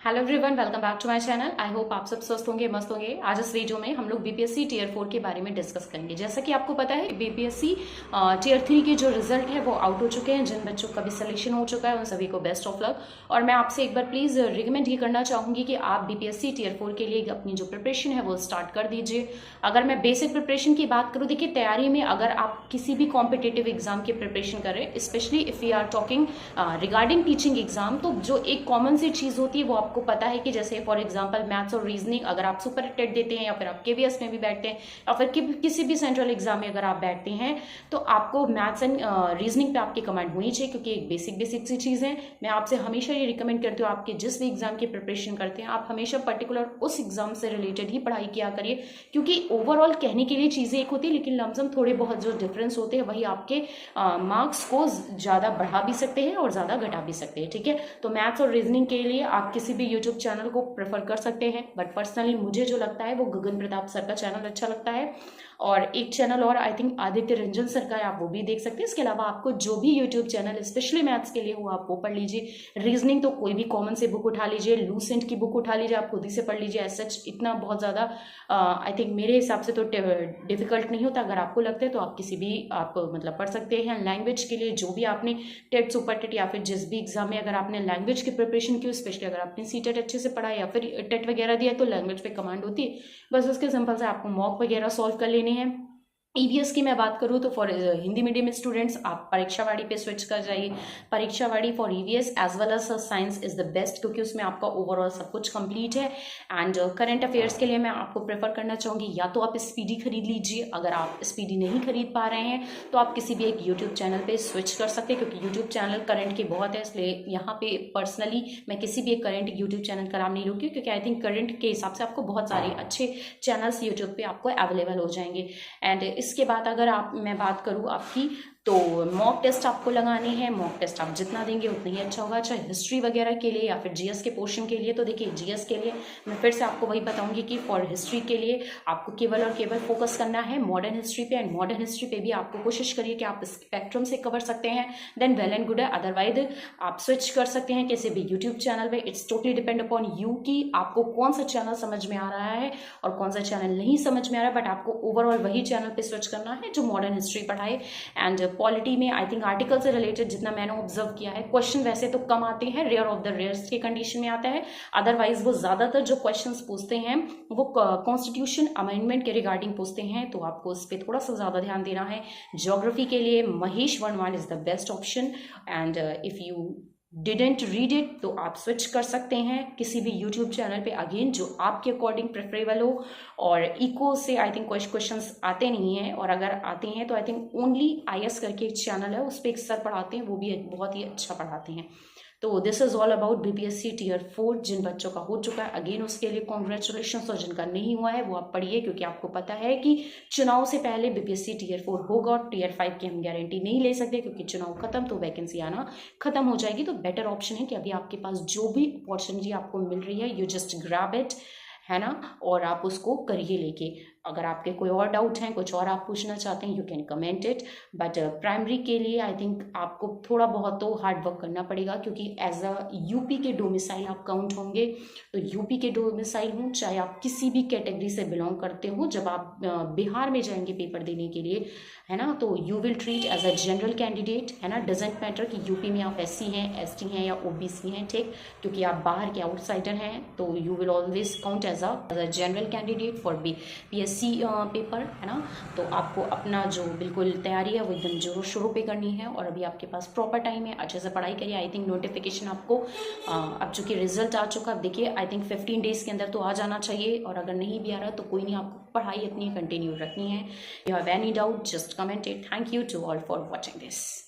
Hello everyone, welcome back to my channel. I hope आप सब स्वस्थ होंगे, मस्त होंगे। आज इस वीडियो में हम लोग बीपीएससी टीयर 4 के बारे में डिस्कस करेंगे। जैसा कि आपको पता है, बीपीएससी टीयर 3 के जो रिजल्ट है वो आउट हो चुके हैं। जिन बच्चों का भी सिलेक्शन हो चुका है उन सभी को बेस्ट ऑफ लक। और मैं आपसे एक बार प्लीज रिकमेंड ये करना चाहूंगी कि आप बीपीएससी टीयर 4 के लिए अपनी जो प्रिपरेशन है वो स्टार्ट कर दीजिए। अगर मैं बेसिक प्रिपरेशन की बात करूँ, देखिए तैयारी में अगर आप किसी भी कॉम्पिटेटिव एग्जाम की प्रिपरेशन कर रहे हैं, specially if we are talking regarding teaching exam, तो जो एक कॉमन सी चीज होती है वो आपको पता है कि जैसे फॉर एग्जांपल मैथ्स और रीजनिंग अगर आप सुपर टेट देते हैं या फिर आप केवीएस में भी बैठते हैं या फिर किसी भी सेंट्रल एग्जाम में अगर आप बैठते हैं तो आपको मैथ्स एंड रीजनिंग पे आपकी कमांड होनी चाहिए, क्योंकि एक बेसिक सी चीज है। मैं आपसे हमेशा ये रिकमेंड करती हूँ, आपके जिस भी एग्जाम की प्रिपरेशन करते हैं आप हमेशा पर्टिकुलर उस एग्जाम से रिलेटेड ही पढ़ाई किया करिए, क्योंकि ओवरऑल कहने के लिए चीजें एक होती है लेकिन लमसम थोड़े बहुत जो डिफरेंस होते हैं वही आपके मार्क्स को ज्यादा बढ़ा भी सकते हैं और ज्यादा घटा भी सकते हैं। ठीक है, तो मैथ्स और रीजनिंग के लिए आप किसी भी यूट्यूब चैनल को प्रेफर कर सकते हैं, बट पर्सनली मुझे जो लगता है वो गगन प्रताप सर का चैनल अच्छा लगता है। और एक चैनल और I think Aditya Ranjan sir का है, आप वो भी देख सकते हैं। इसके अलावा आपको जो भी यूट्यूब चैनल स्पेशली मैथ्स के लिए हो आप वो पढ़ लीजिए। रीजनिंग तो कोई भी कॉमन से बुक उठा लीजिए, लूसेंट की बुक उठा लीजिए, आप खुद ही से पढ़ लीजिए। एज सच इतना बहुत ज्यादा आई थिंक मेरे हिसाब से तो डिफिकल्ट नहीं होता। अगर आपको लगता है तो आप किसी भी आप मतलब पढ़ सकते हैं। लैंग्वेज के लिए जो भी आपने टेट सुपर टेट या फिर जिस भी एग्जाम में अगर आपने लैंग्वेज की प्रिपरेशन की, स्पेशली अगर आपने सी टेट अच्छे से पढ़ा या फिर टेट वगैरह दिया तो लैंग्वेज पे कमांड होती है। बस उसके सिंपल से आपको मॉक वगैरह सॉल्व कर लेने हैं। ईवीएस की मैं बात करूँ तो फॉर हिंदी मीडियम स्टूडेंट्स आप परीक्षावाड़ी पे स्विच कर जाइए। Parikshawadi for EVS as well as science is the best, क्योंकि उसमें आपका ओवरऑल सब कुछ कंप्लीट है। एंड करंट अफेयर्स के लिए मैं आपको प्रेफर करना चाहूँगी, या तो आप स्पीडी खरीद लीजिए। अगर आप स्पीडी नहीं खरीद पा रहे हैं तो आप किसी भी एक यूट्यूब चैनल पर स्विच कर सकते हैं, क्योंकि यूट्यूब चैनल करंट के बहुत है, इसलिए यहाँ पे पर्सनली मैं किसी भी एक करंट यूट्यूब चैनल का नाम नहीं लूँगी, क्योंकि आई थिंक करंट के हिसाब से आपको बहुत सारे अच्छे चैनल्स यूट्यूब पे आपको अवेलेबल हो जाएंगे। एंड इसके बाद अगर मैं बात करूँ आपकी, तो मॉक टेस्ट आपको लगाने हैं। मॉक टेस्ट आप जितना देंगे उतना ही अच्छा होगा, चाहे हिस्ट्री वगैरह के लिए या फिर जीएस के पोर्शन के लिए। तो देखिए जीएस के लिए मैं फिर से आपको वही बताऊंगी कि फॉर हिस्ट्री के लिए आपको केवल और केवल फोकस करना है मॉडर्न हिस्ट्री पे। एंड मॉडर्न हिस्ट्री पे भी आपको कोशिश करिए कि आप स्पेक्ट्रम से कवर सकते हैं, देन वेल एंड गुड है। अदरवाइज आप स्विच कर सकते हैं किसी भी यूट्यूब चैनल पे। It's totally depend upon you कि आपको कौन सा चैनल समझ में आ रहा है और कौन सा चैनल नहीं समझ में आ रहा है, बट आपको ओवरऑल वही चैनल पे स्विच करना है जो मॉडर्न हिस्ट्री पढ़ाए। एंड पॉलिटी में आई थिंक आर्टिकल से रिलेटेड जितना मैंने ऑब्जर्व किया है, क्वेश्चन वैसे तो कम आते हैं, रेयर ऑफ द रेयर्स के कंडीशन में आता है। अदरवाइज वो ज्यादातर जो क्वेश्चंस पूछते हैं वो कॉन्स्टिट्यूशन अमेंडमेंट के रिगार्डिंग पूछते हैं, तो आपको उस पर थोड़ा सा ज्यादा ध्यान देना है। ज्योग्राफी के लिए Mahesh Varnwal is the best option. And if you didn't read it तो आप स्विच कर सकते हैं किसी भी यूट्यूब चैनल पे, अगेन जो आपके अकॉर्डिंग प्रेफरेबल हो। और इको से आई थिंक क्वेश्चंस आते नहीं हैं, और अगर आते हैं तो आई थिंक ओनली आईएस करके एक चैनल है, उस पर एक सर पढ़ाते हैं, वो भी बहुत ही अच्छा पढ़ाते हैं। तो this is all about BPSC tier 4। जिन बच्चों का हो चुका है अगेन उसके लिए कॉन्ग्रेचुलेशन, और जिनका नहीं हुआ है वो आप पढ़िए, क्योंकि आपको पता है कि चुनाव से पहले बीपीएससी टीयर 4 होगा। और टीयर 5 की हम गारंटी नहीं ले सकते, क्योंकि चुनाव खत्म तो वैकेंसी आना खत्म हो जाएगी। तो बेटर ऑप्शन है कि अभी आपके पास जो भी अपॉर्चुनिटी आपको मिल रही है, यू जस्ट ग्रैब इट, है ना, और आप उसको करिए लेके। अगर आपके कोई और डाउट हैं, कुछ और आप पूछना चाहते हैं, you can comment it. But primary के लिए आई थिंक आपको थोड़ा बहुत तो हार्ड वर्क करना पड़ेगा, क्योंकि एज अ यूपी के डोमिसाइल आप काउंट होंगे। तो यूपी के डोमिसाइल हूँ, चाहे आप किसी भी कैटेगरी से बिलोंग करते हो, जब आप बिहार में जाएंगे पेपर देने के लिए, है ना, तो you will treat as a general candidate, है ना। डजेंट मैटर कि यूपी में आप एससी हैं, एसटी हैं या ओबीसी हैं, ठीक, क्योंकि आप बाहर के आउटसाइडर हैं, तो you will always count as a general candidate for PSC paper, है ना। तो आपको अपना जो बिल्कुल तैयारी है वो एकदम जोरों शोरों पे करनी है, और अभी आपके पास प्रॉपर टाइम है, अच्छे से पढ़ाई करिए। आई थिंक नोटिफिकेशन आपको अब चूंकि रिजल्ट आ चुका, देखिए आई थिंक 15 डेज के अंदर तो आ जाना चाहिए, और अगर नहीं भी आ रहा तो कोई नहीं, आपको पढ़ाई अपनी कंटिन्यू रखनी है। You have any doubt just comment it. Thank you to all for watching this.